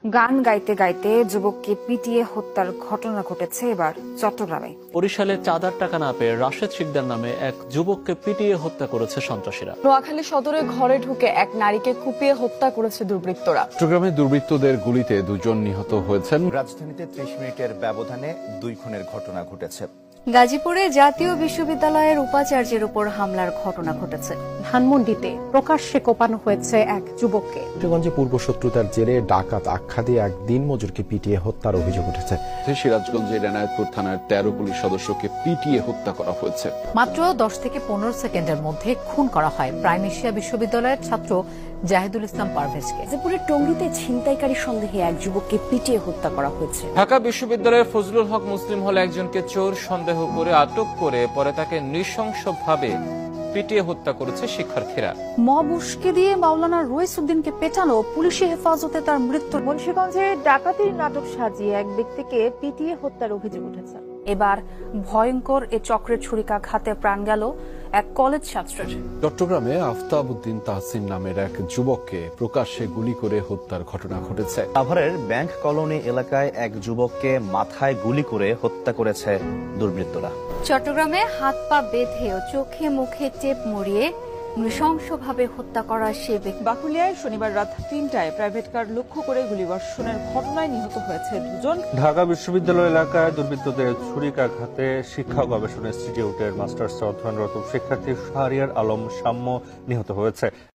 গান গাইতে গাইতে যুবককে পিটিয়ে হত্যার ঘটনা ঘটেছে এবার চট্টগ্রামে। বরিশালে চাঁদার টাকা না পেয়ে রাশেদ শিকদার নামে এক যুবককে পিটিয়ে হত্যা করেছে সন্ত্রাসীরা। নোয়াখালী সদরে ঘরে ঢুকে এক নারীকে কুপিয়ে হত্যা করেছে দুর্বৃত্তরা। চট্টগ্রামে দুর্বৃত্তদের গুলিতে দুজন নিহত হয়েছেন। রাজধানীতে ৩০ মিনিটের ব্যবধানে ২ খুনের ঘটনা ঘটেছে। গাজীপুরে জাতীয় বিশ্ববিদ্যালয়ের উপাচার্যের উপর হামলার ঘটনা ঘটেছে। ধানমন্ডিতে প্রকাশ্যে কোপানো হয়েছে এক যুবককে। কিশোরগঞ্জে পূর্বশত্রুতার জেরে ডাকাত আখ্যা দিয়ে এক দিনমজুরকে পিটিয়ে হত্যার অভিযোগ উঠেছে। সিরাজগঞ্জের এনায়েতপুর থানার ১৩ পুলিশ সদস্যকে পিটিয়ে হত্যা করা হয়েছে। মাত্র 10 থেকে 15 সেকেন্ডের মধ্যে খুন করা হয় প্রাইম এশিয়া বিশ্ববিদ্যালয়ের ছাত্র জাহিদুল ইসলাম পারভেজকে। গাজীপুরের টঙ্গীতে ছিনতাইকারী সন্দেহে এক যুবককে পিটিয়ে হত্যা করা হয়েছে। ঢাকা বিশ্ববিদ্যালয়ের ফজলুল হক মুসলিম হলে একজনকে চোর সন্দেহ করে আটক করে পরে তাকে নৃশংসভাবে পিটিয়ে হত্যা করেছে শিক্ষার্থীরা। মব উস্কে দিয়ে মাওলানা রইসউদ্দিনকে পেটানো, পুলিশি হেফাজতে তার মৃত্যু। মুন্সিগঞ্জে ডাকাতির নাটক সাজিয়ে এক ব্যক্তিকে পিটিয়ে হত্যার অভিযোগ উঠেছে। এবার ভয়ঙ্কর এ চক্রের ছুরিকাঘাতে প্রাণ গেল এক কলেজ ছাত্রের। চট্টগ্রামে আফতাব উদ্দিন তাহসিন নামের এক যুবককে প্রকাশ্যে গুলি করে হত্যার ঘটনা ঘটেছে। সাভারের ব্যাংক কলোনি এলাকায় এক যুবককে মাথায় গুলি করে হত্যা করেছে দুর্বৃত্তরা। চট্টগ্রামে হাত পা বেঁধে ও চোখে মুখে টেপ মরিয়ে নৃশংসভাবে হত্যা করা সে ব্যক্তি। বাকুলিয়ায় শনিবার রাত ৩টায় প্রাইভেট কার লক্ষ্য করে গুলিবর্ষণের ঘটনায় নিহত হয়েছে ২ জন। ঢাকা বিশ্ববিদ্যালয় এলাকায় দুর্বৃত্তদের ছুরিকাঘাতে শিক্ষা গবেষণা ইনস্টিটিউটের মাস্টার্স অধ্যয়নরত শিক্ষার্থী শাহরিয়ার আলম সাম্য নিহত হয়েছে।